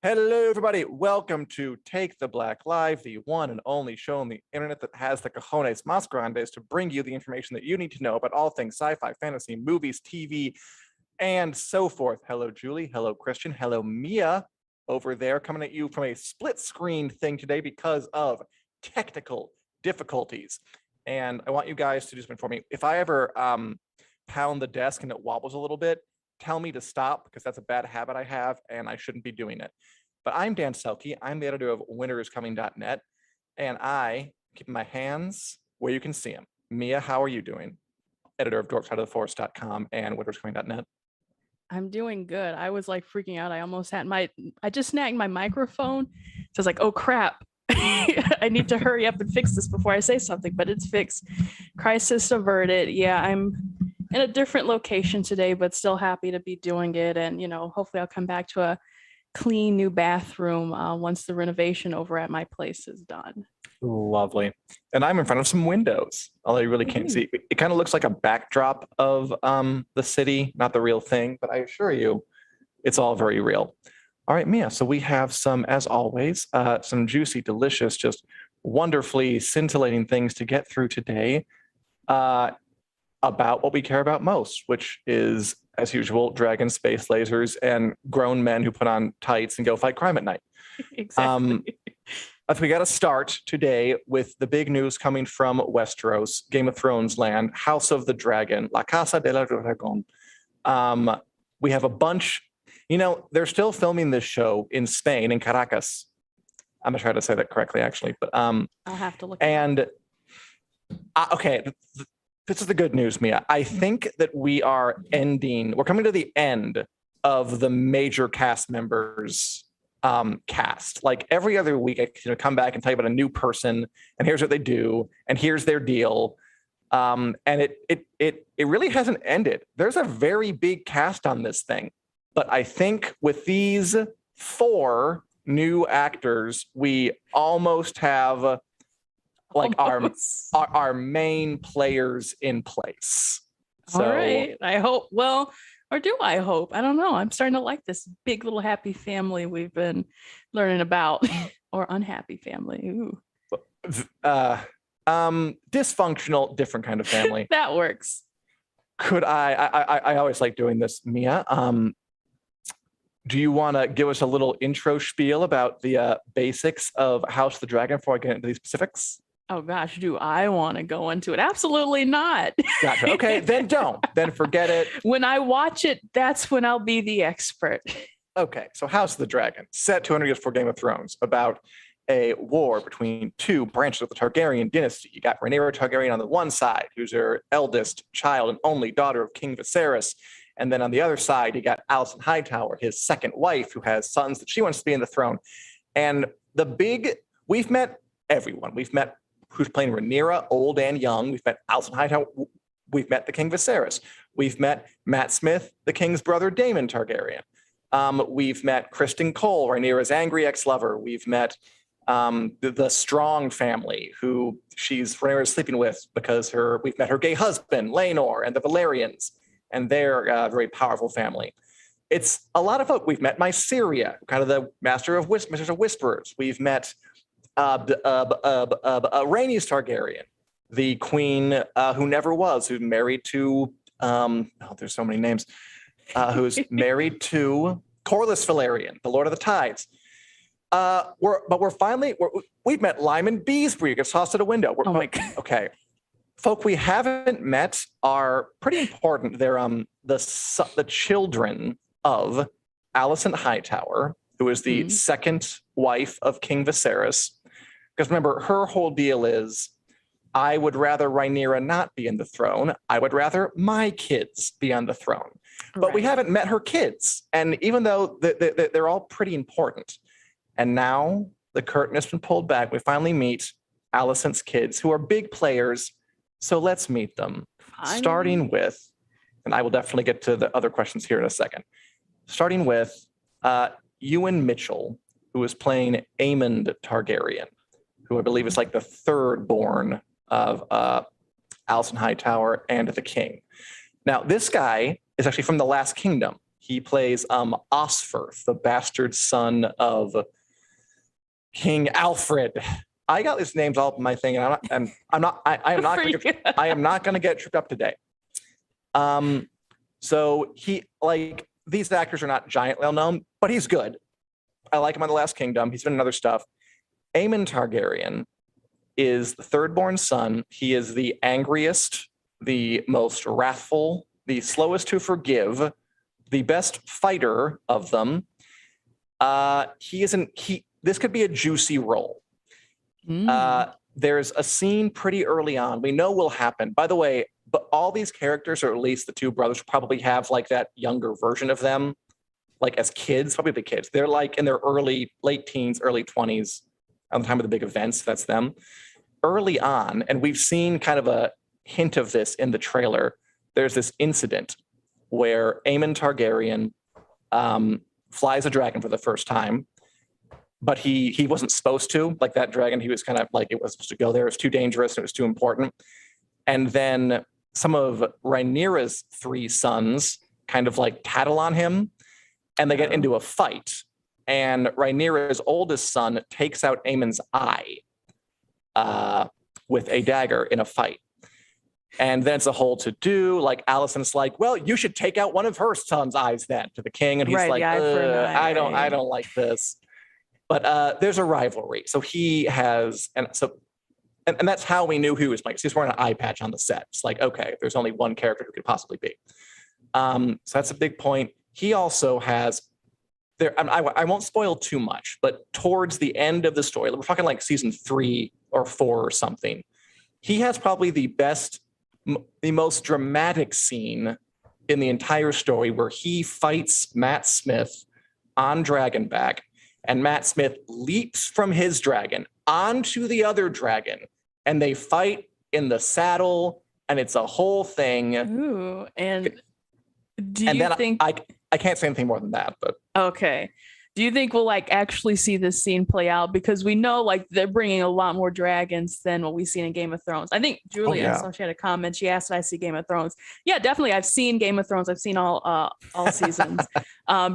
Hello, everybody. Welcome to Take the Black Live, the one and only show on the internet that has the cojones más grandes to bring you the information that you need to know about all things sci-fi, fantasy, movies, TV, and so forth. Hello, Julie. Hello, Christian. Hello, Mia, over there, coming at you from a split screen thing today because of technical difficulties. And I want you guys to do something for me. If I ever pound the desk and it wobbles a little bit, tell me to stop, because that's a bad habit I have and I shouldn't be doing it. But I'm Dan Selcke. I'm the editor of winteriscoming.net, and I keep my hands where you can see them. Mia, how are you doing? Editor of dorksideoftheforest.com and winteriscoming.net. I'm doing good. I was like freaking out. I just snagged my microphone. So I was like, oh crap. I need to hurry up and fix this before I say something, but it's fixed. Crisis averted. Yeah, I'm in a different location today, but still happy to be doing it. And, hopefully I'll come back to a clean new bathroom once the renovation over at my place is done. Lovely. And I'm in front of some windows, although you really can't see. It kind of looks like a backdrop of the city, not the real thing, but I assure you, it's all very real. All right, Mia, so we have some, as always, some juicy, delicious, just wonderfully scintillating things to get through today. About what we care about most, which is, as usual, dragons, space lasers, and grown men who put on tights and go fight crime at night. Exactly. We got to start today with the big news coming from Westeros, Game of Thrones land, House of the Dragon, La Casa de la Dragon. We have a bunch, they're still filming this show in Spain, in Caracas. I'm going to try to say that correctly, actually. But I'll have to look. And, okay, this is the good news, Mia. I think that we're coming to the end of the major cast members cast. Like every other week, I come back and tell you about a new person, and here's what they do, and here's their deal. And it really hasn't ended. There's a very big cast on this thing. But I think with these 4 new actors, we almost have our main players in place. So, all right. I hope. Well, or do I hope? I don't know. I'm starting to like this big little happy family we've been learning about, or unhappy family. Ooh. Dysfunctional, different kind of family. That works. Could I always like doing this, Mia. Do you want to give us a little intro spiel about the basics of House of the Dragon before I get into these specifics? Oh gosh, do I want to go into it? Absolutely not. Gotcha. Okay, then don't. Then forget it. When I watch it, that's when I'll be the expert. Okay, so House of the Dragon, set 200 years before Game of Thrones, about a war between 2 branches of the Targaryen dynasty. You got Rhaenyra Targaryen on the one side, who's her eldest child and only daughter of King Viserys. And then on the other side, you got Alicent Hightower, his second wife, who has sons that she wants to be in the throne. And we've met everyone. We've met who's playing Rhaenyra, old and young. We've met Alicent Hightower. We've met the King Viserys. We've met Matt Smith, the king's brother, Daemon Targaryen. We've met Criston Cole, Rhaenyra's angry ex-lover. We've met the Strong family, who Rhaenyra's sleeping with because we've met her gay husband, Laenor, and the Valerians, and they're a very powerful family. It's a lot of folk. We've met Mysaria, kind of the Masters of Whisperers. We've met Rhaenys Targaryen, the queen who never was, who's married to there's so many names, who's married to Corlys Velaryon, the Lord of the Tides. We've met Lyman Beesbury, who gets tossed at a window. Oh my God. Okay, folk we haven't met are pretty important. They're the children of Alicent Hightower, who is the second wife of King Viserys. Because remember, her whole deal is, I would rather Rhaenyra not be in the throne. I would rather my kids be on the throne. But we haven't met her kids. And even though they're all pretty important, and now the curtain has been pulled back, we finally meet Alicent's kids, who are big players. So let's meet them. Starting with, and I will definitely get to the other questions here in a second. Starting with Ewan Mitchell, who is playing Aemond Targaryen, who I believe is like the 3rd born of Alicent Hightower and the king. Now, this guy is actually from the Last Kingdom. He plays Osferth, the bastard son of King Alfred. I got these names all up in my thing, and I am not going to get tripped up today. So he, like, these actors are not giant well known, but he's good. I like him on The Last Kingdom. He's been in other stuff. Aemon Targaryen is the third-born son. He is the angriest, the most wrathful, the slowest to forgive, the best fighter of them. This could be a juicy role. There's a scene pretty early on we know will happen. By the way, but all these characters, or at least the two brothers, probably have like that younger version of them, like as kids, probably the kids. They're like in their late teens, early 20s at the time of the big events. That's them. Early on, and we've seen kind of a hint of this in the trailer, there's this incident where Aemon Targaryen flies a dragon for the first time, but he wasn't supposed to. Like, that dragon, he was kind of like, it was supposed to go there. It was too dangerous. It was too important. And then some of Rhaenyra's three sons kind of like tattle on him, and they get into a fight. And Rhaenyra's oldest son takes out Aemon's eye with a dagger in a fight. And then it's a whole to-do. Like, Alicent's like, well, you should take out one of her son's eyes then, to the king. And he's right, like, I don't like this. But there's a rivalry. So he has, and that's how we knew who he was playing. So he's wearing an eye patch on the set. It's like, okay, there's only one character who could possibly be. So that's a big point. He also has, I won't spoil too much, but towards the end of the story, we're talking like season 3 or 4 or something, he has probably the most dramatic scene in the entire story, where he fights Matt Smith on Dragonback, and Matt Smith leaps from his dragon onto the other dragon, and they fight in the saddle, and it's a whole thing. Ooh, and do and you then think I can't say anything more than that, but okay. Do you think we'll like actually see this scene play out? Because we know like they're bringing a lot more dragons than what we've seen in Game of Thrones. I think Julia, I saw she had a comment. She asked, "Did I see Game of Thrones?" Yeah, definitely. I've seen Game of Thrones. I've seen all seasons.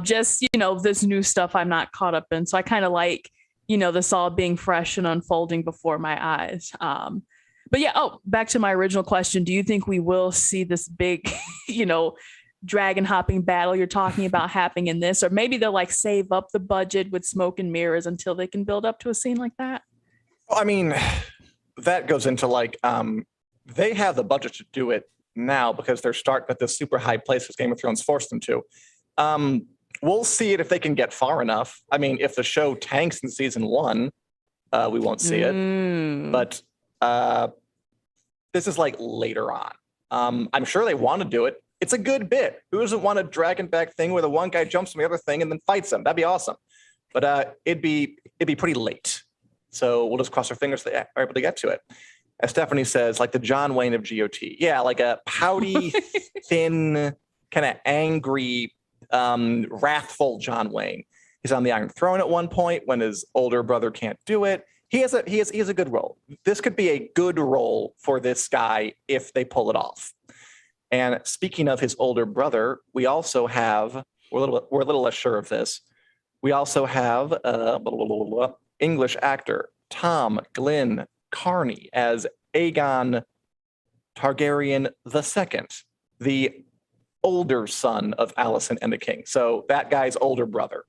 Just, this new stuff I'm not caught up in. So I kind of like, this all being fresh and unfolding before my eyes. But yeah. Oh, back to my original question. Do you think we will see this big, dragon hopping battle you're talking about happening in this, or maybe they'll like save up the budget with smoke and mirrors until they can build up to a scene like that? I mean, that goes into like, they have the budget to do it now because they're starting at this super high place as Game of Thrones forced them to. We'll see it if they can get far enough. I mean, if the show tanks in season 1, we won't see it, but this is like later on. I'm sure they want to do it. It's a good bit. Who doesn't want a Dragonback thing where the one guy jumps from the other thing and then fights him? That'd be awesome. But it'd be pretty late. So we'll just cross our fingers they are able to get to it. As Stephanie says, like the John Wayne of GOT. Yeah, like a pouty, thin, kind of angry, wrathful John Wayne. He's on the Iron Throne at one point when his older brother can't do it. He has a good role. This could be a good role for this guy if they pull it off. And speaking of his older brother, we also have, we're a little less sure of this, we also have English actor Tom Glynn-Carney as Aegon Targaryen II, the older son of Alicent and the King. So that guy's older brother.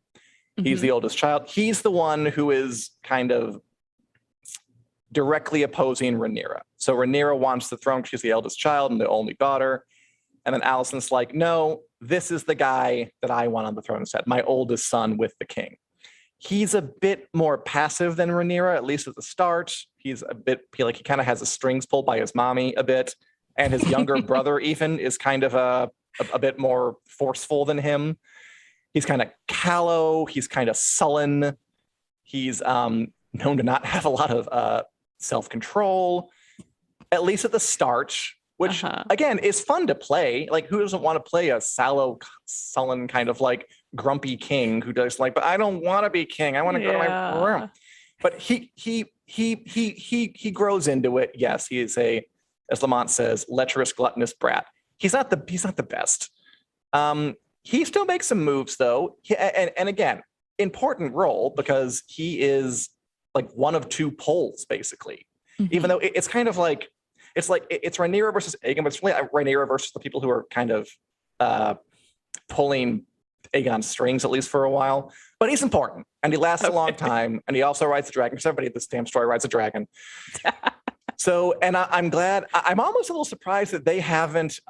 He's the oldest child. He's the one who is kind of directly opposing Rhaenyra. So Rhaenyra wants the throne. She's the eldest child and the only daughter. And then Alicent's like, no, this is the guy that I want on the throne instead, my oldest son with the king. He's a bit more passive than Rhaenyra, at least at the start. He's a bit, he kind of has the strings pulled by his mommy a bit. And his younger brother even is kind of a bit more forceful than him. He's kind of callow. He's kind of sullen. He's known to not have a lot of self-control, at least at the start, which again is fun to play. Like, who doesn't want to play a sallow, sullen kind of like grumpy king who does like, but I don't want to be king. I want to go to my room. But he grows into it. Yes, he is as Lamont says, lecherous, gluttonous brat. He's not the best. he still makes some moves though. And again, important role because he is like one of two poles basically. Even though it's kind of like it's Rhaenyra versus Aegon, but it's really Rhaenyra versus the people who are kind of pulling Aegon's strings at least for a while. But he's important and he lasts a long time, and he also rides the dragon. Because everybody at this damn story rides a dragon. So, and I'm glad. I'm almost a little surprised that they haven't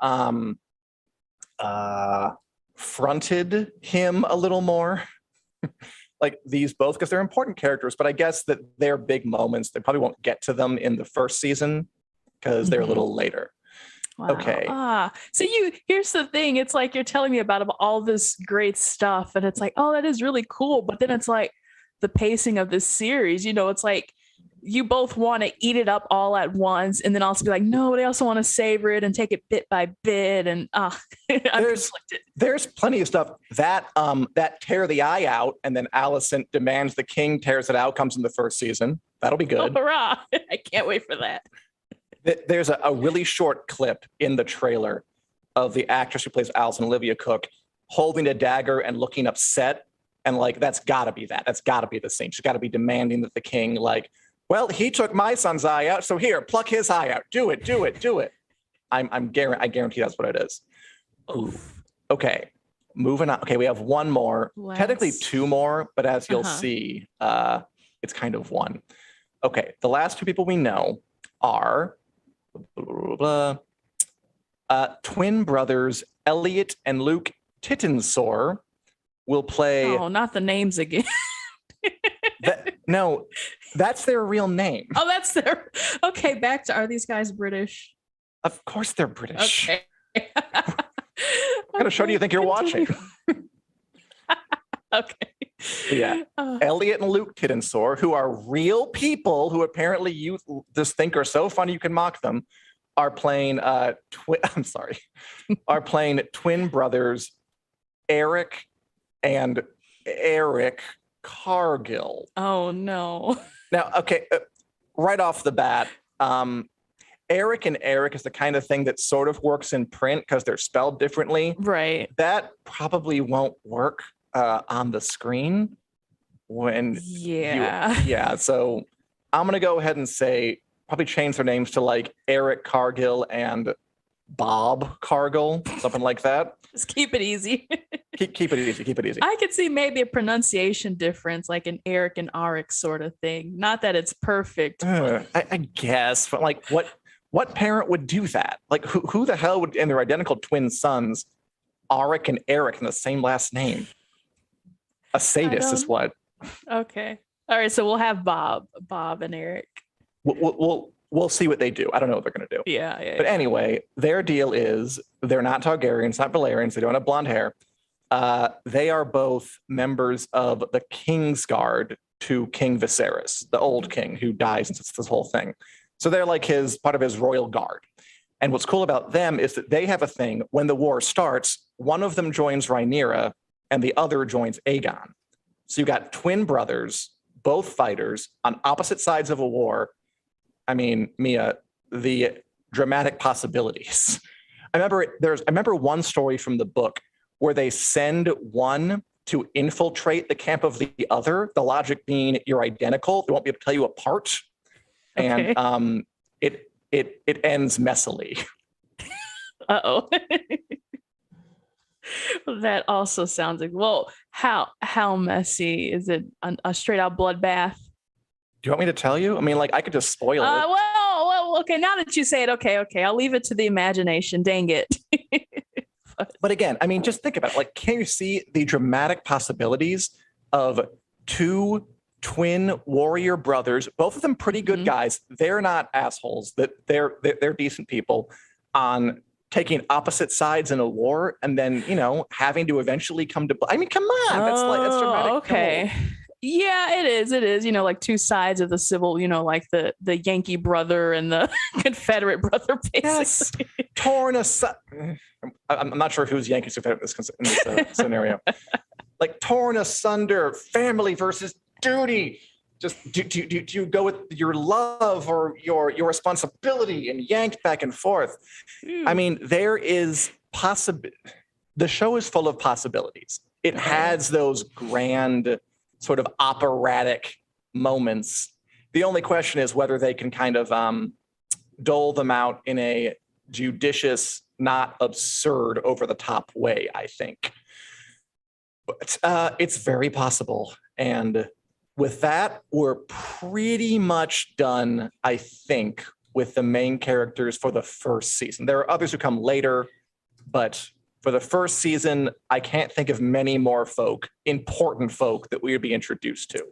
fronted him a little more. Like these both, because they're important characters, but I guess that they're big moments. They probably won't get to them in the first season because they're a little later. Wow. Okay. So here's the thing. It's like you're telling me about all this great stuff, and it's like, oh, that is really cool. But then it's like the pacing of this series, it's like you both want to eat it up all at once, and then also be like, no, they also want to savor it and take it bit by bit. And I'm conflicted. There's plenty of stuff that tear the eye out, and then Alicent demands the king tears it out, comes in the first season. That'll be good. Oh, hurrah. I can't wait for that. There's a really short clip in the trailer of the actress who plays Alicent, Olivia Cook, holding a dagger and looking upset. And like, that's gotta be that. That's gotta be the scene. She's gotta be demanding that the king, like, well, he took my son's eye out, so here, pluck his eye out. Do it. I guarantee that's what it is. Ooh. Okay, moving on. Okay, we have one more. Technically two more, but as you'll see, it's kind of one. Okay, the last two people we know are twin brothers Elliot and Luke Tittensor will play. Oh, not the names again. No, that's their real name. Oh, that's their. Okay, back to, are these guys British? Of course they're British. Okay. What kind of show do you think you're watching? Okay. Yeah. Elliot and Luke Tittensor, who are real people who apparently you just think are so funny you can mock them, are playing twin brothers Eric and Eric Cargill. Oh no. Now, okay, right off the bat, Eric and Eric is the kind of thing that sort of works in print because they're spelled differently. Right. That probably won't work on the screen when so I'm gonna go ahead and say probably change their names to like Eric Cargill and Bob Cargill, something like that. Just keep it easy. keep it easy. I could see maybe a pronunciation difference, like an Eric and Arik sort of thing. Not that it's perfect. I guess, but like what parent would do that? Like who the hell would, and their identical twin sons, Arik and Eric, in the same last name? A sadist is what. Okay. All right. So we'll have Bob and Eric. We'll see what they do. I don't know what they're going to do. Yeah. But anyway, their deal is they're not Targaryens, not Valerians. They don't have blonde hair. They are both members of the Kingsguard to King Viserys, the old king who dies and it's this whole thing. So they're like part of his royal guard. And what's cool about them is that they have a thing. When the war starts, one of them joins Rhaenyra and the other joins Aegon. So you got twin brothers, both fighters on opposite sides of a war. I mean, Mia, the dramatic possibilities. I remember one story from the book where they send one to infiltrate the camp of the other. The logic being you're identical, they won't be able to tell you apart. Okay. And it ends messily. Uh-oh. That also sounds like, well, how messy? Is it a straight out bloodbath? Do you want me to tell you? I mean, like, I could just spoil it. Well, okay. Now that you say it, okay. I'll leave it to the imagination. Dang it. But again, I mean, just think about it. Like, can you see the dramatic possibilities of two twin warrior brothers, both of them pretty good guys. They're not assholes. That they're decent people on taking opposite sides in a war, and then having to eventually come to. I mean, come on, that's dramatic. Okay. Yeah, it is. Like two sides of the civil, like the Yankee brother and the Confederate brother, basically. Yes. Torn aside. I'm not sure who's Yankees in this scenario. Like torn asunder, family versus duty. Just do you go with your love or your responsibility and yanked back and forth? I mean, there is the show is full of possibilities. It has those grand sort of operatic moments. The only question is whether they can kind of dole them out in a judicious, not absurd, over the top way, I think. But it's very possible. And with that, we're pretty much done, I think, with the main characters for the first season. There are others who come later, but for the first season, I can't think of many more important folk that we would be introduced to.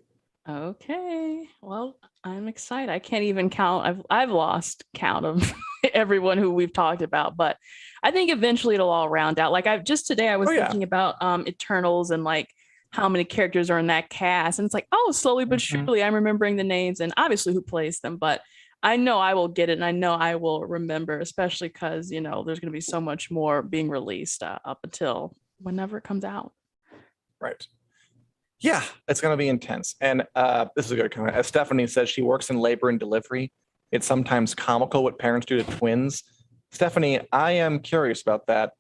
Okay. Well, I'm excited. I can't even count. I've lost count of everyone who we've talked about, but I think eventually it'll all round out. Like today I was thinking about Eternals and like how many characters are in that cast. And it's like, oh, slowly but surely I'm remembering the names and obviously who plays them, but I know I will get it and I know I will remember, especially because, there's going to be so much more being released up until whenever it comes out. Right. Yeah, it's going to be intense. And this is a good comment. As Stephanie says, she works in labor and delivery. It's sometimes comical what parents do to twins. Stephanie, I am curious about that.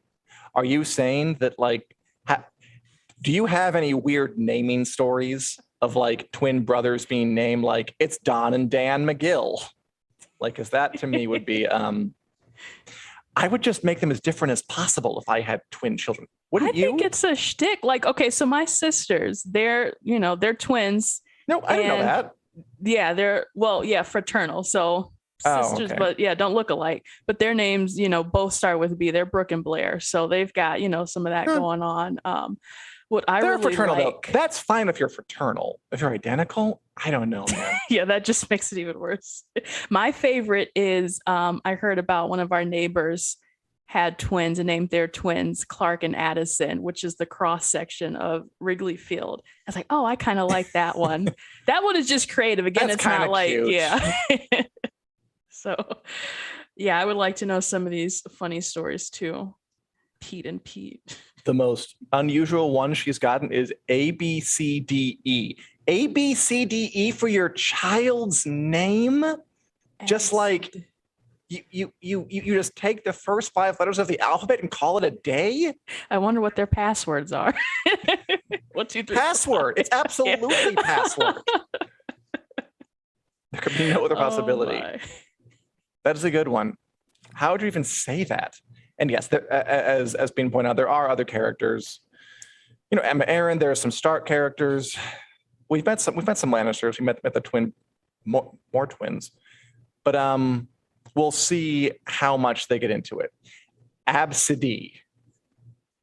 Are you saying that, like, do you have any weird naming stories of like twin brothers being named like it's Don and Dan McGill? Like, because that to me would be, I would just make them as different as possible if I had twin children. Wouldn't you? I think it's a shtick. Like, okay, so my sisters, they're twins. No, I didn't know that. Yeah, they're, fraternal. So sisters, but don't look alike. But their names, both start with B. They're Brooke and Blair. So they've got, some of that going on. What I they're really fraternal, like, though. That's fine if you're fraternal. If you're identical, I don't know, man. Yeah, that just makes it even worse. My favorite is I heard about one of our neighbors had twins and named their twins Clark and Addison, which is the cross section of Wrigley Field. I was like, oh, I kind of like that one. That one is just creative. Again, That's it's not like, cute. yeah. So, yeah, I would like to know some of these funny stories too. Pete and Pete. The most unusual one she's gotten is ABCDE. ABCDE for your child's name? Just like you just take the first 5 letters of the alphabet and call it a day? I wonder what their passwords are. 1, 2, 3. Password. It's absolutely password. There could be no other possibility. That is a good one. How would you even say that? And yes, there, as being pointed out, there are other characters. Emma Aaron. There are some Stark characters. We've met some Lannisters. We met the twin, more twins, but we'll see how much they get into it. Absidy,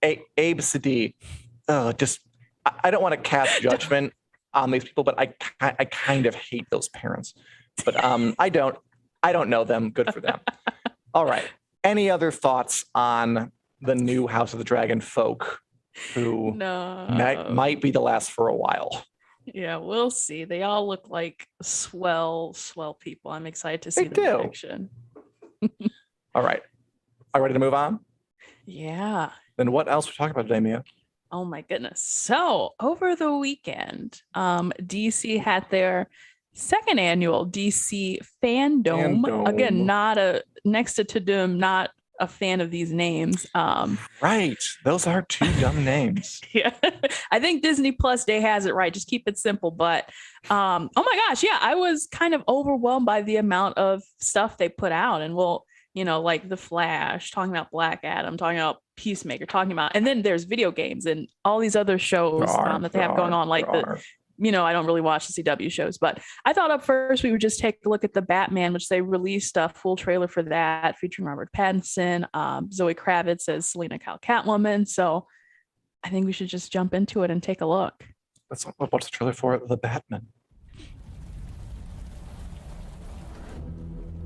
Absidy. I don't want to cast judgment on these people, but I kind of hate those parents. But I don't know them. Good for them. All right. Any other thoughts on the new House of the Dragon folk who might be the last for a while? Yeah, we'll see. They all look like swell people. I'm excited to see them in action. All right. Are you ready to move on? Yeah. Then what else are we talking about today, Mia? Oh my goodness. So over the weekend, DC had their second annual DC Fandome. Again, next to Tudum, not a fan of these names. Right. Those are 2 dumb names. Yeah. I think Disney Plus Day has it right. Just keep it simple. But oh my gosh, yeah, I was kind of overwhelmed by the amount of stuff they put out. And like The Flash, talking about Black Adam, talking about Peacemaker, talking about, and then there's video games and all these other shows that they have going on, like I don't really watch the CW shows, but I thought up first we would just take a look at The Batman, which they released a full trailer for that featuring Robert Pattinson, Zoë Kravitz as Selena Kyle Catwoman. So I think we should just jump into it and take a look. What's the trailer for The Batman?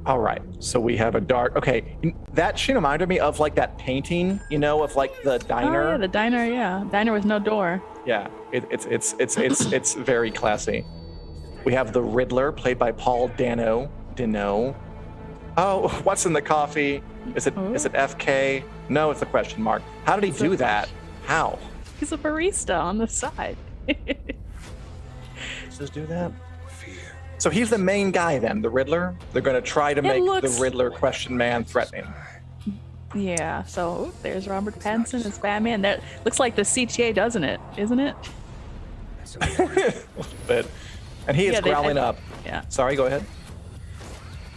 All right, so we have a dark. Okay, that she reminded me of like that painting, of like the diner. Oh, yeah, the diner, yeah, diner with no door. Yeah, it's very classy. We have the Riddler, played by Paul Dano. Oh, what's in the coffee? Is it FK? No, it's a question mark. How did he do that? How? He's a barista on the side. Just do that. So he's the main guy then, the Riddler? They're going to try to make the Riddler question man threatening. Yeah, so there's Robert Pattinson as Batman. That looks like the CTA, doesn't it? Isn't it? A little bit. And he is growling up. Yeah. Sorry, go ahead.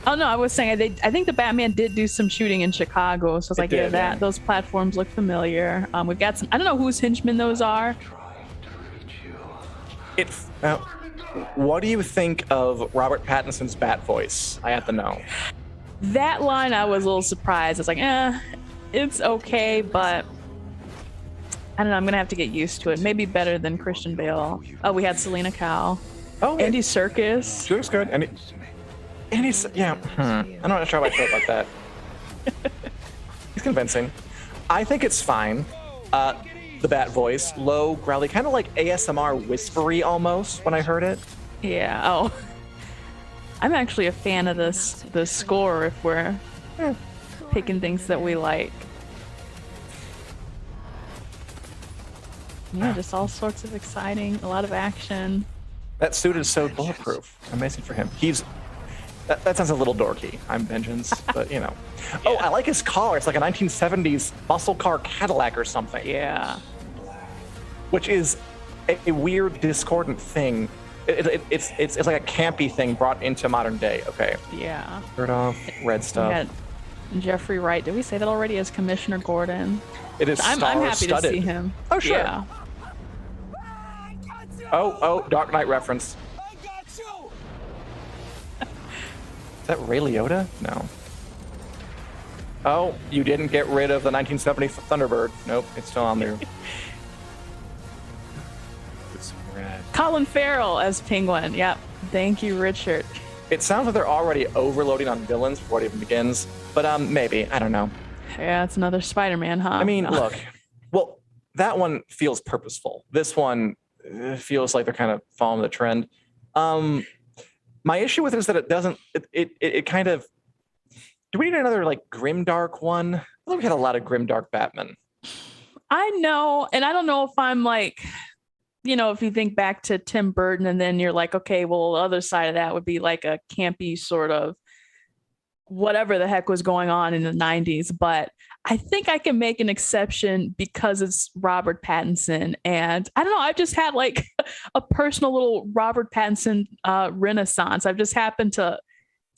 Oh no, I was saying I think the Batman did do some shooting in Chicago, so it's like those platforms look familiar. We've got some. I don't know whose henchmen those are. What do you think of Robert Pattinson's Bat voice? I have to know. That line, I was a little surprised. It's like, it's okay, but I don't know. I'm gonna have to get used to it. Maybe better than Christian Bale. Oh, we had Selena Kyle. Oh, Andy Serkis. She looks good. Andy's, yeah. I'm not sure how I feel about that. He's convincing. I think it's fine. The Bat voice, low, growly, kind of like ASMR whispery almost when I heard it. Yeah. Oh. I'm actually a fan of the score if we're picking things that we like. Yeah, just all sorts of exciting, a lot of action. That suit is so bulletproof. Amazing for him. That sounds a little dorky. I'm Vengeance, but you know. Yeah. Oh, I like his car. It's like a 1970s muscle car Cadillac or something. Yeah. Which is a weird, discordant thing. It's like a campy thing brought into modern day. Okay. Yeah. Shirt off, red stuff. Jeffrey Wright. Did we say that already as Commissioner Gordon? It is. I'm happy to see him. Oh sure. Yeah. Oh, Dark Knight reference. Is that Ray Liotta? No. Oh, you didn't get rid of the 1970 Thunderbird. Nope, it's still on there. Colin Farrell as Penguin. Yep. Thank you, Richard. It sounds like they're already overloading on villains before it even begins, but maybe. I don't know. Yeah, it's another Spider-Man, huh? I mean, look. Well, that one feels purposeful. This one feels like they're kind of following the trend. My issue with it is that it doesn't. It kind of. Do we need another like grimdark one? I thought we had a lot of grimdark Batman. I know, and I don't know if I'm like, you know, if you think back to Tim Burton, and then you're like, okay, well, the other side of that would be like a campy sort of whatever the heck was going on in the 90s. But I think I can make an exception because it's Robert Pattinson. And I don't know, I've just had like a personal little Robert Pattinson renaissance. I've just happened to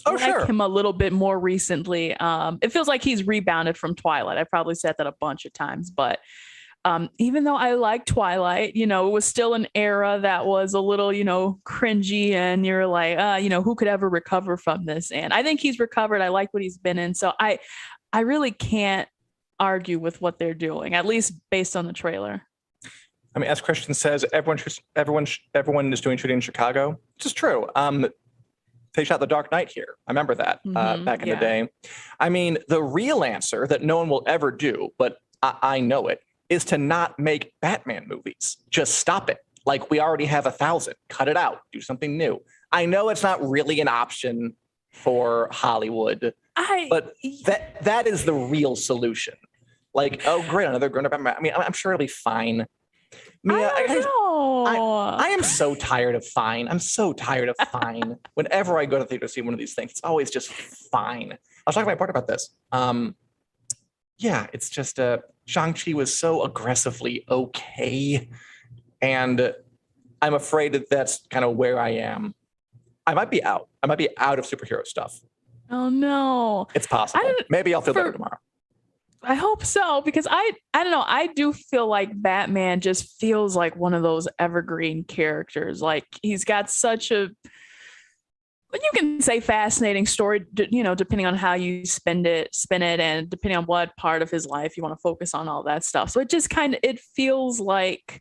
like him a little bit more recently. It feels like he's rebounded from Twilight. I probably said that a bunch of times, but even though I like Twilight, you know, it was still an era that was a little, you know, cringy, and you're like, you know, who could ever recover from this? And I think he's recovered. I like what he's been in. So I really can't argue with what they're doing, at least based on the trailer. I mean, as Christian says, everyone is doing shooting in Chicago, which is true. They shot The Dark Knight here. I remember that back in the day. I mean, the real answer that no one will ever do, but I know it, is to not make Batman movies. Just stop it. Like, we already have 1,000. Cut it out. Do something new. I know it's not really an option for Hollywood, but that is the real solution. Like, oh, great, another grown-up Batman. I mean, I'm sure it'll be fine. Mia, I am so tired of fine. I'm so tired of fine. Whenever I go to the theater to see one of these things, it's always just fine. I was talking to my partner about this. Yeah, it's just Shang-Chi was so aggressively okay. And I'm afraid that that's kind of where I am. I might be out. I might be out of superhero stuff. Oh, no. It's possible. Maybe I'll feel better tomorrow. I hope so, because I don't know. I do feel like Batman just feels like one of those evergreen characters. Like, he's got such a, you can say fascinating story, you know, depending on how you spin it, and depending on what part of his life you want to focus on, all that stuff. So it just it feels like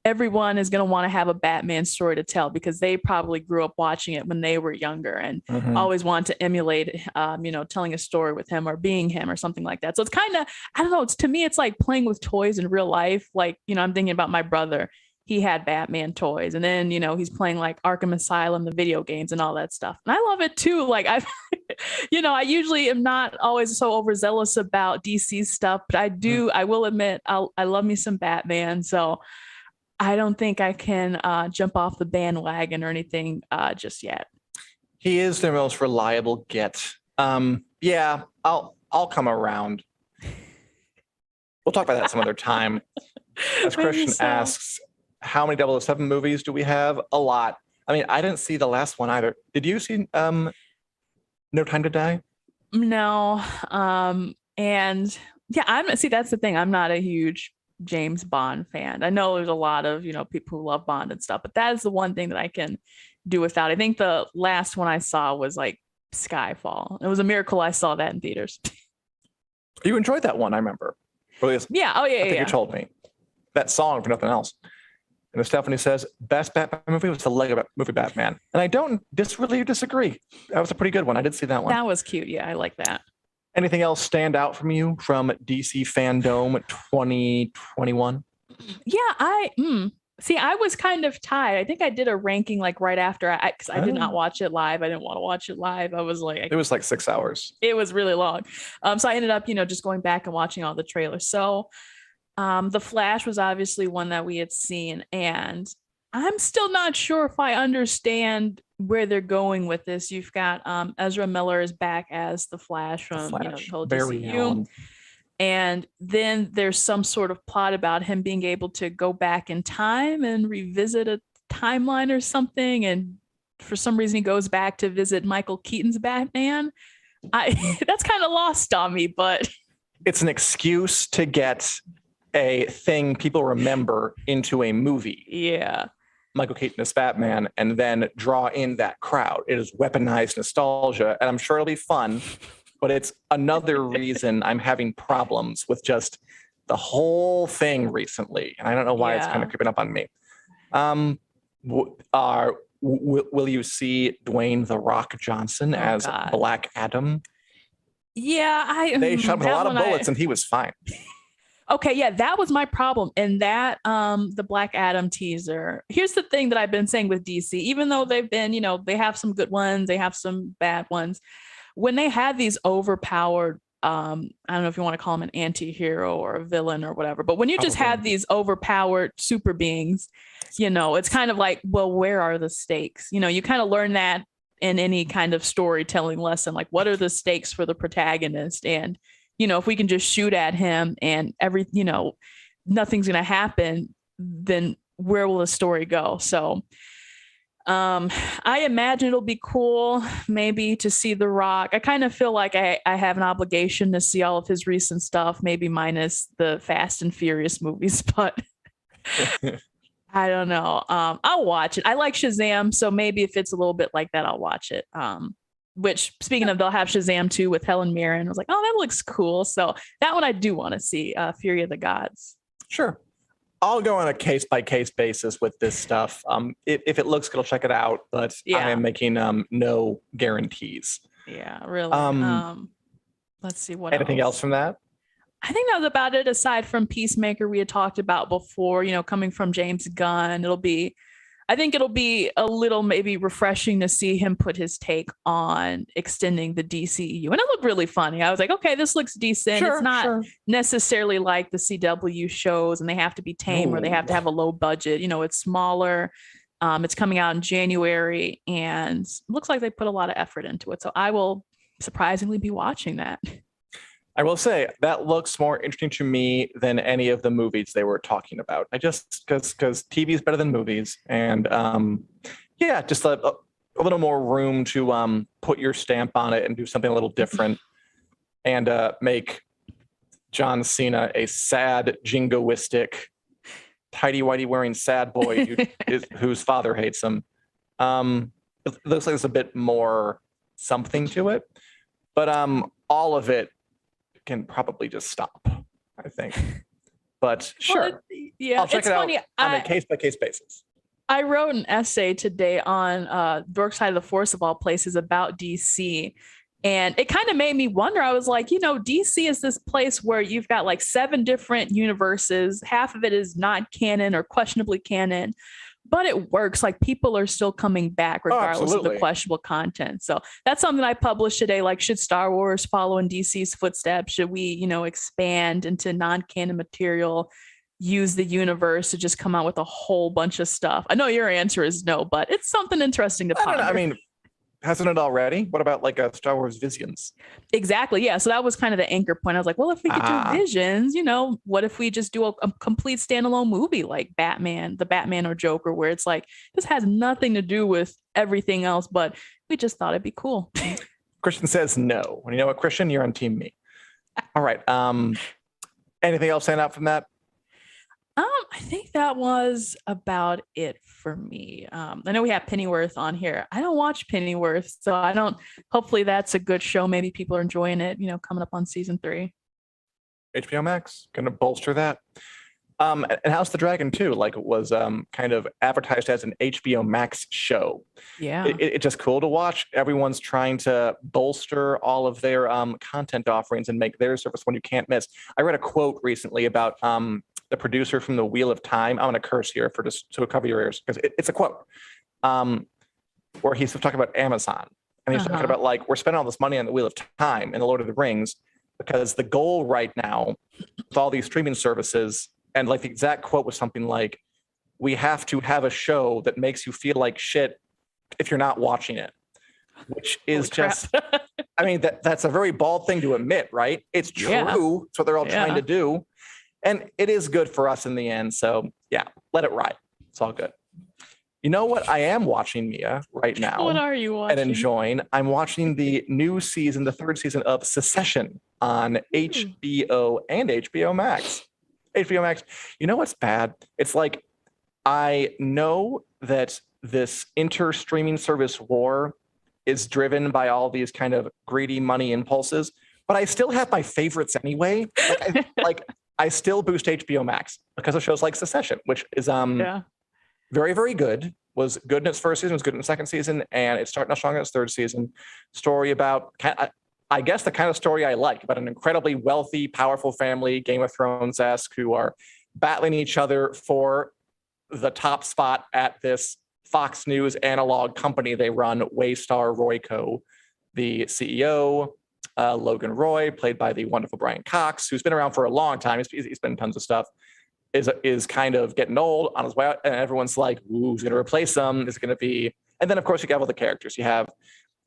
everyone is going to want to have a Batman story to tell, because they probably grew up watching it when they were younger and always wanted to emulate, you know, telling a story with him or being him or something like that. So it's kind of, I don't know, to me, it's like playing with toys in real life. Like, you know, I'm thinking about my brother. He had Batman toys, and then, you know, he's playing like Arkham Asylum, the video games and all that stuff. And I love it too. Like, you know, I usually am not always so overzealous about DC stuff, but I will admit, I love me some Batman. So I don't think I can jump off the bandwagon or anything just yet. He is their most reliable get. Yeah, I'll come around. We'll talk about that some other time. As Christian asks, how many 007 movies do we have? A lot. I mean, I didn't see the last one either. Did you see No Time to Die? No. And yeah, that's the thing. I'm not a huge James Bond fan. I know there's a lot of, people who love Bond and stuff, but that is the one thing that I can do without. I think the last one I saw was like Skyfall. It was a miracle I saw that in theaters. You enjoyed that one, I remember. Yeah. Oh, yeah. I think you told me that song for nothing else. And Stephanie says, best Batman movie was the Lego movie Batman. And I don't really disagree. That was a pretty good one. I did see that one. That was cute. Yeah, I like that. Anything else stand out from you from DC Fandome 2021? Yeah, see, I was kind of tied. I think I did a ranking like right after because I did not watch it live. I didn't want to watch it live. I was like, it was like 6 hours. It was really long. So I ended up, just going back and watching all the trailers. So The Flash was obviously one that we had seen, and I'm still not sure if I understand where they're going with this. You've got Ezra Miller is back as the Flash from the whole DCU. And then there's some sort of plot about him being able to go back in time and revisit a timeline or something. And for some reason, he goes back to visit Michael Keaton's Batman. That's kind of lost on me, but it's an excuse to get a thing people remember into a movie. Yeah. Michael Keaton as Batman, and then draw in that crowd. It is weaponized nostalgia, and I'm sure it'll be fun. But it's another reason I'm having problems with just the whole thing recently. And I don't know why it's kind of creeping up on me. Will you see Dwayne "The Rock" Johnson as Black Adam? Yeah, they shot him a lot of bullets and he was fine. Okay, yeah, that was my problem. And that the Black Adam teaser. Here's the thing that I've been saying with DC, even though they've been, they have some good ones, they have some bad ones. When they had these overpowered, I don't know if you want to call them an anti-hero or a villain or whatever, but when you just had these overpowered super beings, it's kind of like, well, where are the stakes? You kind of learn that in any kind of storytelling lesson, like what are the stakes for the protagonist? And, if we can just shoot at him and nothing's going to happen, then where will the story go? So I imagine it'll be cool maybe to see The Rock. I kind of feel like I have an obligation to see all of his recent stuff, maybe minus the Fast and Furious movies, but I don't know. I'll watch it. I like Shazam, so maybe if it's a little bit like that, I'll watch it. Which, speaking of, they'll have Shazam 2 with Helen Mirren. I was like, oh, that looks cool. So that one I do want to see, Fury of the Gods. Sure. I'll go on a case-by-case basis with this stuff. If it looks good, I'll check it out, but I am making no guarantees. Yeah, really. Let's see what anything else from that? I think that was about it, aside from Peacemaker we had talked about before, coming from James Gunn. I think it'll be a little maybe refreshing to see him put his take on extending the DCEU. And it looked really funny. I was like, okay, this looks decent. It's not necessarily like the CW shows and they have to be tame or they have to have a low budget. It's smaller. It's coming out in January and looks like they put a lot of effort into it. So I will surprisingly be watching that. I will say that looks more interesting to me than any of the movies they were talking about. Because TV is better than movies, and just a little more room to put your stamp on it and do something a little different, and make John Cena a sad, jingoistic, tidy whitey wearing sad boy whose father hates him. It looks like there's a bit more something to it, but all of it can probably just stop, I think. But sure, I'll check it out on a case-by-case basis. I wrote an essay today on Dark Side of the Force of all places about DC, and it kind of made me wonder. I was like, DC is this place where you've got like 7 different universes. Half of it is not canon or questionably canon, but it works. Like people are still coming back regardless of the questionable content. So that's something I published today. Like, should Star Wars follow in DC's footsteps? Should we, expand into non-canon material, use the universe to just come out with a whole bunch of stuff? I know your answer is no, but it's something interesting to ponder. I mean, Hasn't it already? What about like a Star Wars Visions? Exactly. Yeah. So that was kind of the anchor point. I was like, well, if we could do Ah. Visions, what if we just do a complete standalone movie like the Batman or Joker, where it's like, this has nothing to do with everything else, but we just thought it'd be cool. Christian says no. And you know what, Christian? You're on team me. All right. Anything else stand out from that? I think that was about it for me. I know we have Pennyworth on here. I don't watch Pennyworth, so I don't. Hopefully, that's a good show. Maybe people are enjoying it. Coming up on season 3. HBO Max gonna bolster that. And House of the Dragon too. Like it was kind of advertised as an HBO Max show. Yeah, It's just cool to watch. Everyone's trying to bolster all of their content offerings and make their service one you can't miss. I read a quote recently about the producer from the Wheel of Time. I'm going to curse here for just to cover your ears because it's a quote where he's talking about Amazon. And he's talking about like, we're spending all this money on the Wheel of Time and the Lord of the Rings because the goal right now with all these streaming services, and like the exact quote was something like, we have to have a show that makes you feel like shit if you're not watching it, which is just, I mean, that's a very bald thing to admit, right? It's true. Yeah. It's what they're all trying to do. And it is good for us in the end. So yeah, let it ride. It's all good. You know what I am watching, Mia, right now? What are you watching? And enjoying? I'm watching the new season, the 3rd season of Succession on HBO and HBO Max. HBO Max. You know what's bad? It's like, I know that this inter-streaming service war is driven by all these kind of greedy money impulses, but I still have my favorites anyway. I still boost HBO Max because of shows like Succession, which is very, very good. Was good in its 1st season, was good in the 2nd season, and it's starting out strong in its 3rd season. Story about, I guess, the kind of story I like, about an incredibly wealthy, powerful family, Game of Thrones-esque, who are battling each other for the top spot at this Fox News analog company they run, Waystar Royco. The CEO, Logan Roy, played by the wonderful Brian Cox, who's been around for a long time. He's been in tons of stuff. Is kind of getting old, on his way out, and everyone's like, "Ooh, who's going to replace him? Is it going to be?" And then, of course, you have all the characters. You have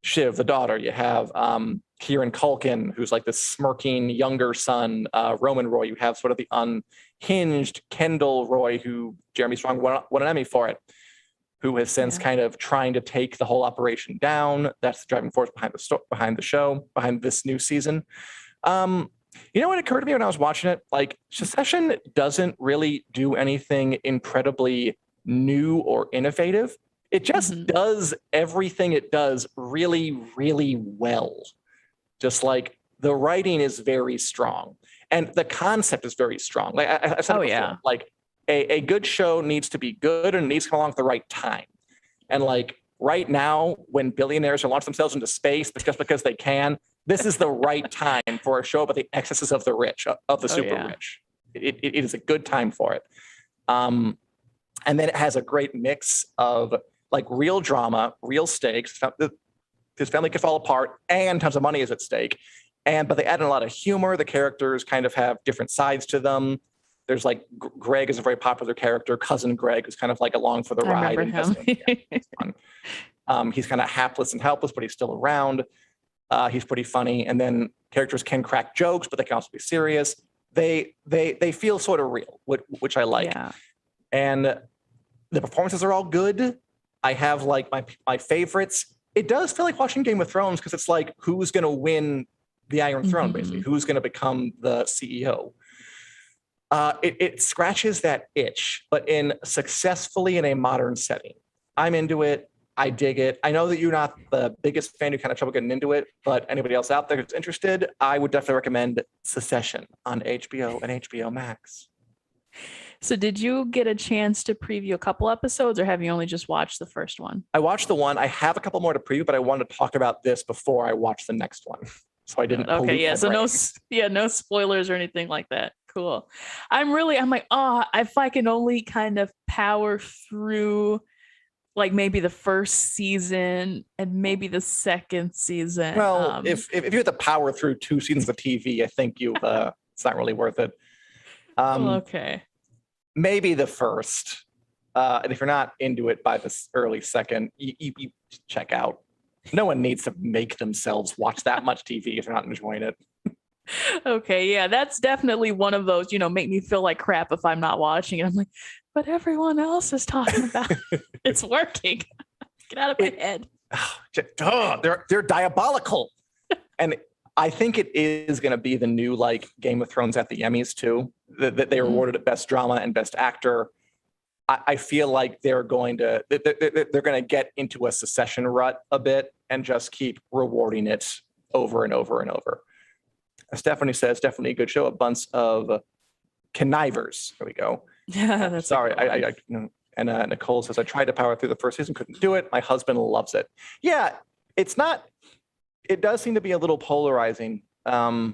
Shiv, the daughter. You have Kieran Culkin, who's like this smirking younger son. Roman Roy. You have sort of the unhinged Kendall Roy, who Jeremy Strong won an Emmy for it, who has since kind of trying to take the whole operation down. That's the driving force behind the show, behind this new season. You know what occurred to me when I was watching it? Like, Succession doesn't really do anything incredibly new or innovative. It just does everything it does really, really well. Just like the writing is very strong and the concept is very strong. Like I said before, like a good show needs to be good and it needs to come along at the right time. And like right now, when billionaires are launching themselves into space just because they can, this is the right time for a show about the excesses of the rich, of the super rich. It is a good time for it. And then it has a great mix of like real drama, real stakes. His family could fall apart and tons of money is at stake. But they add in a lot of humor. The characters kind of have different sides to them. There's like Greg is a very popular character, cousin Greg, who's kind of like along for the ride. I remember him. He's kind of hapless and helpless, but he's still around. He's pretty funny. And then characters can crack jokes, but they can also be serious. They feel sort of real, which I like. Yeah. And the performances are all good. I have like my favorites. It does feel like watching Game of Thrones because it's like, who's going to win the Iron Throne, basically? Who's going to become the CEO? It scratches that itch, but successfully in a modern setting. I'm into it. I dig it. I know that you're not the biggest fan, you kind of trouble getting into it, but anybody else out there who's interested, I would definitely recommend Succession on HBO and HBO Max. So did you get a chance to preview a couple episodes or have you only just watched the first one? I watched the one. I have a couple more to preview, but I wanted to talk about this before I watch the next one. So I didn't. Okay, yeah. So no spoilers or anything like that. Cool. I'm like, if I can only kind of power through like maybe the first season and maybe the second season. Well, if you have to power through 2 seasons of TV, I think it's not really worth it. Okay. Maybe the first. And if you're not into it by this early second, you check out. No one needs to make themselves watch that much TV if they're not enjoying it. Okay, yeah, that's definitely one of those, make me feel like crap if I'm not watching it. I'm like, but everyone else is talking about it. It's working. Get out of my head. They're diabolical. And I think it is going to be the new like Game of Thrones at the Emmys too, that they awarded it best drama and best actor. I feel like they're going to get into a secession rut a bit and just keep rewarding it over and over and over. Stephanie says, definitely a good show. A bunch of connivers. There we go. Yeah, that's sorry. And Nicole says, I tried to power through the first season, couldn't do it. My husband loves it. Yeah, it does seem to be a little polarizing. But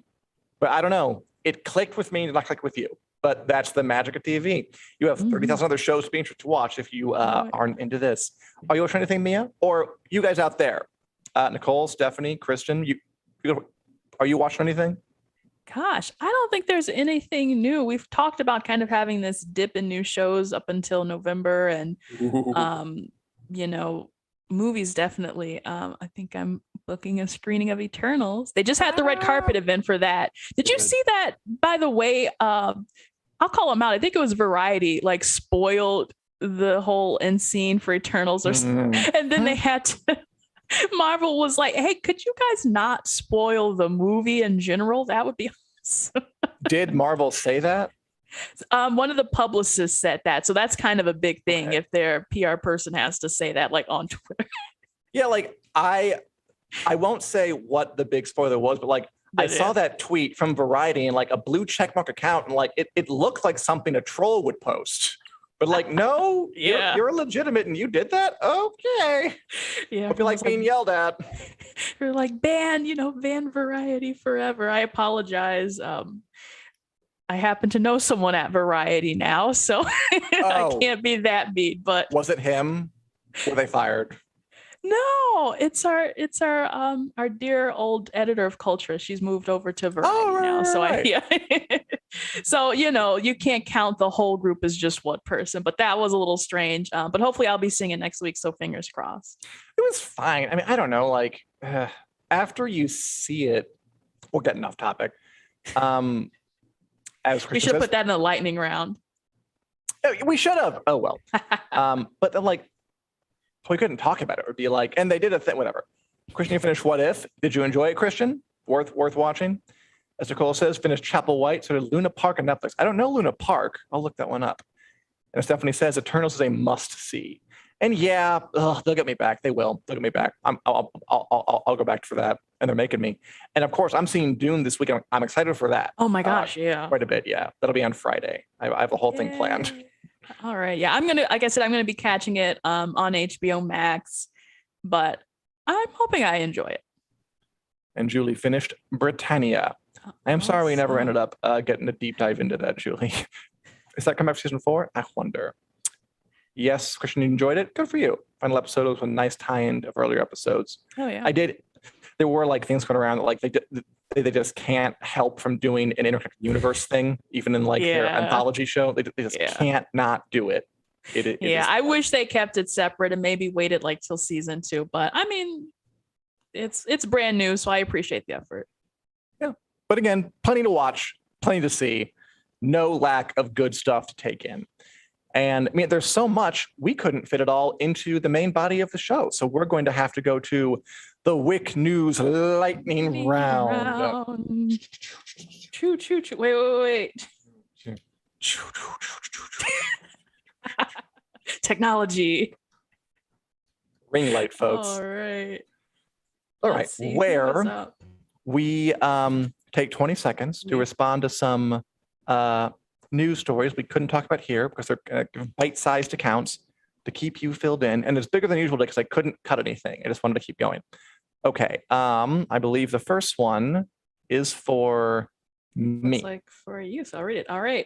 I don't know. It clicked with me and not click with you. But that's the magic of TV. You have 30,000 other shows to be interested to watch if you aren't into this. Are you watching anything, Mia? Or you guys out there? Nicole, Stephanie, Kristen, are you watching anything? Gosh, I don't think there's anything new. We've talked about kind of having this dip in new shows up until November, and movies definitely. I think I'm booking a screening of Eternals. They just had the red carpet event for that. Did you see that? By the way, I'll call them out. I think it was Variety like spoiled the whole end scene for Eternals, and then they had to. Marvel was like, hey, could you guys not spoil the movie in general? That would be awesome. Did Marvel say that? One of the publicists said that. So that's kind of a big thing if their PR person has to say that, like on Twitter. Yeah, like I won't say what the big spoiler was, but like I saw that tweet from Variety and like a blue checkmark account, and like it looked like something a troll would post. But like, no, you're legitimate and you did that? Okay. Yeah. Hope you like being yelled at. You're like, ban Variety forever. I apologize. I happen to know someone at Variety now, so I can't be that mean, but was it him? Were they fired? No, it's our dear old editor of culture. She's moved over to Variety now. So so you can't count the whole group as just one person, but that was a little strange. But hopefully I'll be seeing it next week, so fingers crossed. It was fine. I mean, I don't know, like after you see it, we're getting off topic. As we should have put that in the lightning round. We should have. Oh well. But then like we couldn't talk about it. It would be like, and they did a thing, whatever. Christian, you finished What If? Did you enjoy it, Christian? Worth watching? As Nicole says, finished Chapel White. So did Luna Park on Netflix. I don't know Luna Park. I'll look that one up. And Stephanie says, Eternals is a must-see. And yeah, they'll get me back. They will. They'll get me back. I'll go back for that. And they're making me. And of course, I'm seeing Dune this week. I'm excited for that. Oh my gosh, yeah. Quite a bit, yeah. That'll be on Friday. I have the whole thing planned. All right. Yeah, like I said, I'm gonna be catching it on HBO Max, but I'm hoping I enjoy it. And Julie finished Britannia. I am sorry we never ended up getting a deep dive into that, Julie. Is that coming back for season 4? I wonder. Yes, Christian, you enjoyed it. Good for you. Final episode was a nice tie-in of earlier episodes. Oh yeah. I did. There were like things going around that like they just can't help from doing an interconnected universe thing, even in like their anthology show. They just can't not do it. I wish they kept it separate and maybe waited like till season 2. But I mean, it's brand new, so I appreciate the effort. Yeah, but again, plenty to watch, plenty to see, no lack of good stuff to take in. And I mean, there's so much, we couldn't fit it all into the main body of the show. So we're going to have to go to the WiC News Lightning Round. Choo, choo, choo. Wait. Technology. Ring light, folks. All right. Where we take 20 seconds to respond to some news stories we couldn't talk about here because they're bite-sized accounts to keep you filled in. And it's bigger than usual because I couldn't cut anything. I just wanted to keep going. Okay. I believe the first one is for me. Looks like for you, so I'll read it. All right.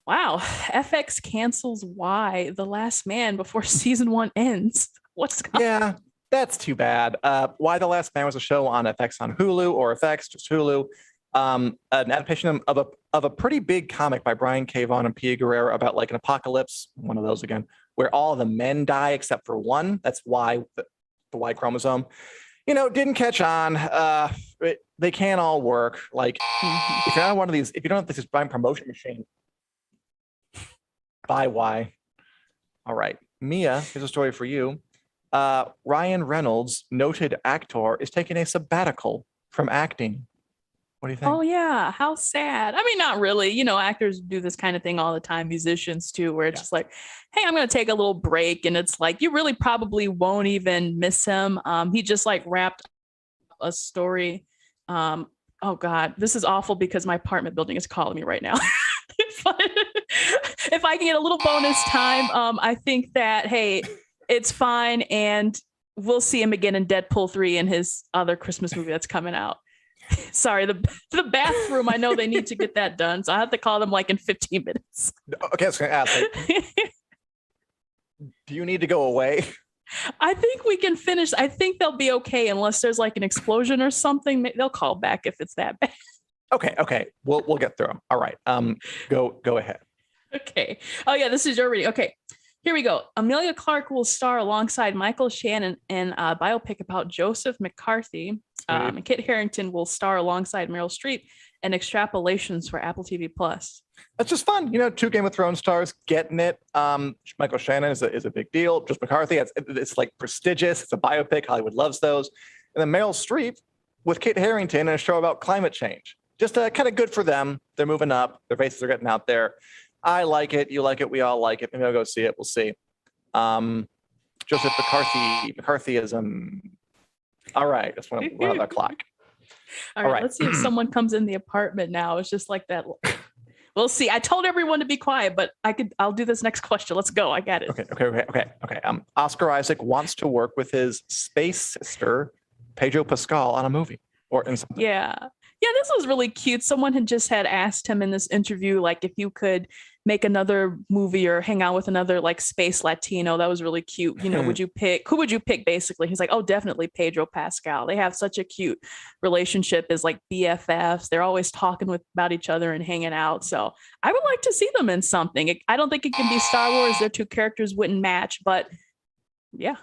Wow. FX cancels Why the Last Man before season 1 ends. What's going on? Yeah, that's too bad. Why the Last Man was a show on FX on Hulu, or FX, just Hulu. An adaptation of a pretty big comic by Brian K. Vaughan and Pia Guerrero about like an apocalypse, one of those again, where all the men die except for one. That's why the Y chromosome, didn't catch on. They can't all work. Like, if you're not one of these, if you don't have this buying promotion machine, buy Y. All right, Mia, here's a story for you. Ryan Reynolds, noted actor, is taking a sabbatical from acting. What do you think? Oh yeah, how sad. I mean, not really. Actors do this kind of thing all the time, musicians too, where it's just like, hey, I'm gonna take a little break. And it's like you really probably won't even miss him. He just like wrapped a story. Oh God, this is awful because my apartment building is calling me right now. If I can get a little bonus time, I think that, hey, it's fine. And we'll see him again in Deadpool 3 and his other Christmas movie that's coming out. Sorry, the bathroom. I know they need to get that done, so I have to call them like in 15 minutes. Okay, I was going to ask. Do you need to go away? I think we can finish. I think they'll be okay unless there's like an explosion or something. They'll call back if it's that bad. Okay. We'll get through them. All right. Go ahead. Okay. Oh yeah, this is your reading. Okay. Here we go. Emilia Clarke will star alongside Michael Shannon in a biopic about Joseph McCarthy. And Kit Harington will star alongside Meryl Streep in Extrapolations for Apple TV Plus. That's just fun. 2 Game of Thrones stars getting it. Michael Shannon is a big deal. Joseph McCarthy, it's like prestigious. It's a biopic. Hollywood loves those. And then Meryl Streep with Kit Harington in a show about climate change. Just kind of good for them. They're moving up. Their faces are getting out there. I like it. You like it. We all like it. Maybe I'll go see it. We'll see. Joseph McCarthyism. All right. That's when we're on the clock. All right. Let's see if someone comes in the apartment now. It's just like that. We'll see. I told everyone to be quiet, but I'll do this next question. Let's go. I got it. Okay. Oscar Isaac wants to work with his space sister, Pedro Pascal, on a movie or in something. Yeah, this was really cute. Someone had asked him in this interview, like, if you could make another movie or hang out with another like space Latino. That was really cute. Who would you pick basically? He's like, oh, definitely Pedro Pascal. They have such a cute relationship as like BFFs. They're always talking about each other and hanging out. So I would like to see them in something. I don't think it can be Star Wars. Their 2 characters wouldn't match, but yeah.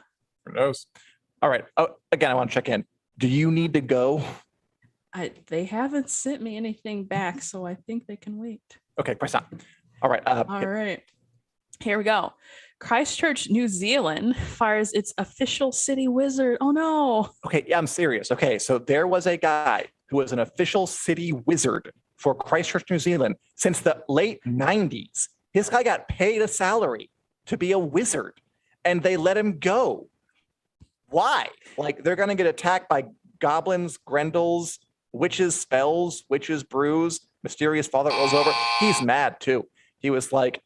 Who knows? All right. Oh, again, I want to check in. Do you need to go? They haven't sent me anything back, so I think they can wait. Okay, press on. All right. All right. Here we go. Christchurch, New Zealand fires its official city wizard. Oh, no. Okay, yeah, I'm serious. Okay, so there was a guy who was an official city wizard for Christchurch, New Zealand since the late 90s. This guy got paid a salary to be a wizard, and they let him go. Why? Like, they're going to get attacked by goblins, grendels, witches' spells, witches' brews, mysterious father rolls over. He's mad, too. He was like,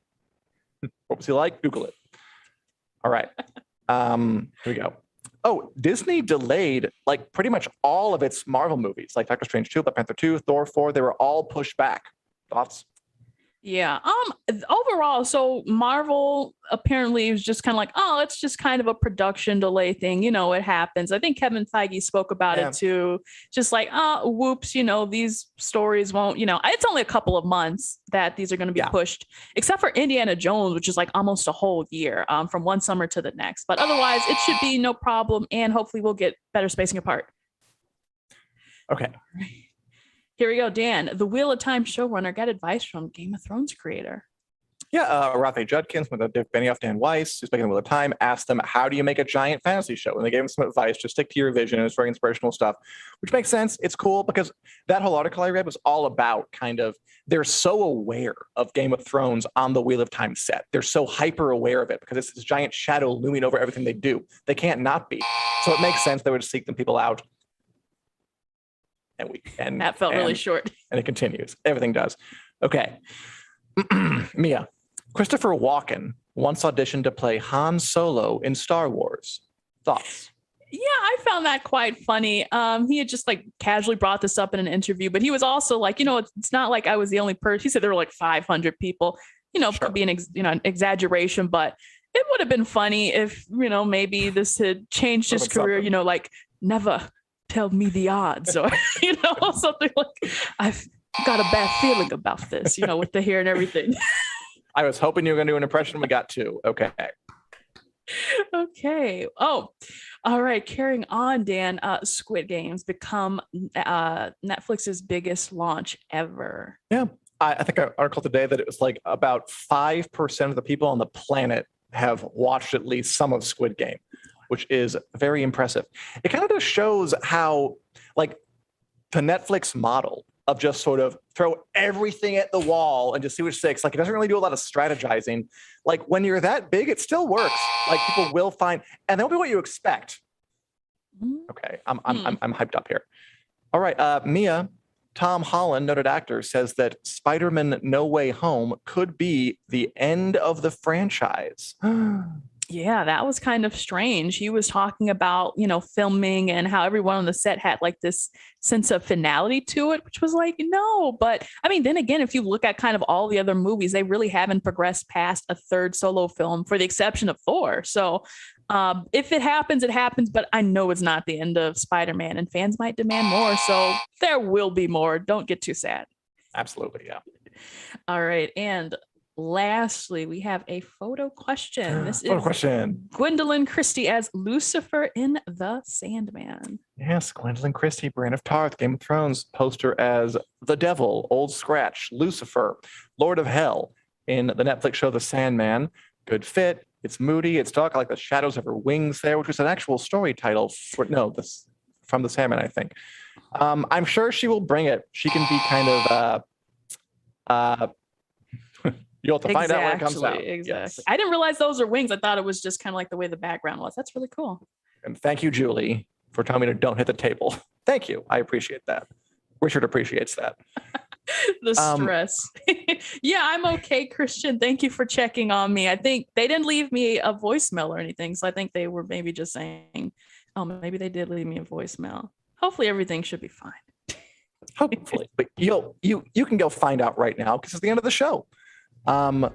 what was he like? Google it. All right. Here we go. Oh, Disney delayed like pretty much all of its Marvel movies, like Doctor Strange 2, Black Panther 2, Thor 4. They were all pushed back. Thoughts? Yeah. Overall, so Marvel apparently was just kind of like, oh, it's just kind of a production delay thing. It happens. I think Kevin Feige spoke about it too. Just like, whoops, these stories won't, it's only a couple of months that these are going to be pushed, except for Indiana Jones, which is like almost a whole year, from one summer to the next. But otherwise, it should be no problem. And hopefully we'll get better spacing apart. Okay. Here we go, Dan. The Wheel of Time showrunner got advice from Game of Thrones creator. Yeah, Rafe Judkins, with Dick Benioff, Dan Weiss, who's making The Wheel of Time, asked them, how do you make a giant fantasy show? And they gave him some advice, just stick to your vision. It's very inspirational stuff, which makes sense. It's cool because that whole article I read was all about kind of, they're so aware of Game of Thrones on the Wheel of Time set. They're so hyper aware of it because it's this giant shadow looming over everything they do. They can't not be. So it makes sense they would seek them people out. And that felt really short. And it continues. Everything does. Okay. Mia, Christopher Walken once auditioned to play Han Solo in Star Wars. Thoughts? Yeah, I found that quite funny. He had just like casually brought this up in an interview, but he was also like, it's not like I was the only person. He said there were like 500 people. Could be an exaggeration, but it would have been funny if, maybe this had changed his career, like never tell me the odds or, something like, I've got a bad feeling about this, with the hair and everything. I was hoping you were going to do an impression. We got 2. Okay. Okay. Oh, all right. Carrying on, Dan. Squid Games become Netflix's biggest launch ever. Yeah. I think an article today that it was like about 5% of the people on the planet have watched at least some of Squid Game, which is very impressive. It kind of just shows how, like, the Netflix model of just sort of throw everything at the wall and just see which sticks. Like, it doesn't really do a lot of strategizing. Like, when you're that big, it still works. Like, people will find, and that'll be what you expect. Okay, I'm hyped up here. All right, Mia, Tom Holland, noted actor, says that Spider-Man No Way Home could be the end of the franchise. Yeah, that was kind of strange. He was talking about, filming and how everyone on the set had like this sense of finality to it, which was like, no. But I mean, then again, if you look at kind of all the other movies, they really haven't progressed past a third solo film for the exception of Thor. So if it happens, it happens. But I know it's not the end of Spider-Man, and fans might demand more. So there will be more. Don't get too sad. Absolutely. Yeah. All right. And lastly, we have a photo question. This is question. Gwendolyn Christie as Lucifer in The Sandman. Yes, Gwendolyn Christie, Brienne of Tarth, Game of Thrones, poster as the Devil, Old Scratch, Lucifer, Lord of Hell in the Netflix show The Sandman. Good fit. It's moody. It's dark. I like the shadows of her wings there, which was an actual story title from The Sandman, I think. I'm sure she will bring it. She can be kind of you'll have to find out when it comes out. Exactly. Yes. I didn't realize those are wings. I thought it was just kind of like the way the background was. That's really cool. And thank you, Julie, for telling me to don't hit the table. Thank you. I appreciate that. Richard appreciates that. The stress. Yeah, I'm okay, Christian. Thank you for checking on me. I think they didn't leave me a voicemail or anything. So I think they were maybe just saying, oh, maybe they did leave me a voicemail. Hopefully everything should be fine. Hopefully. But you can go find out right now because it's the end of the show. And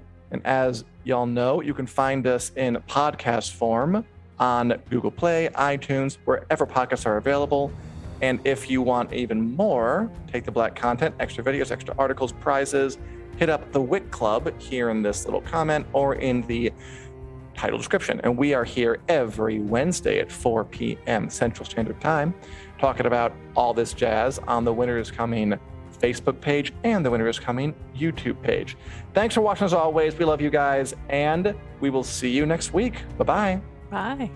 as y'all know, you can find us in podcast form on Google Play, iTunes, wherever podcasts are available. And if you want even more, Take the Black content, extra videos, extra articles, prizes, hit up the WiC Club here in this little comment or in the title description. And we are here every Wednesday at 4 p.m. Central Standard Time, talking about all this jazz on the Winter is Coming Facebook page and the Winter is Coming YouTube page. Thanks for watching as always. We love you guys, and we will see you next week. Bye-bye. Bye.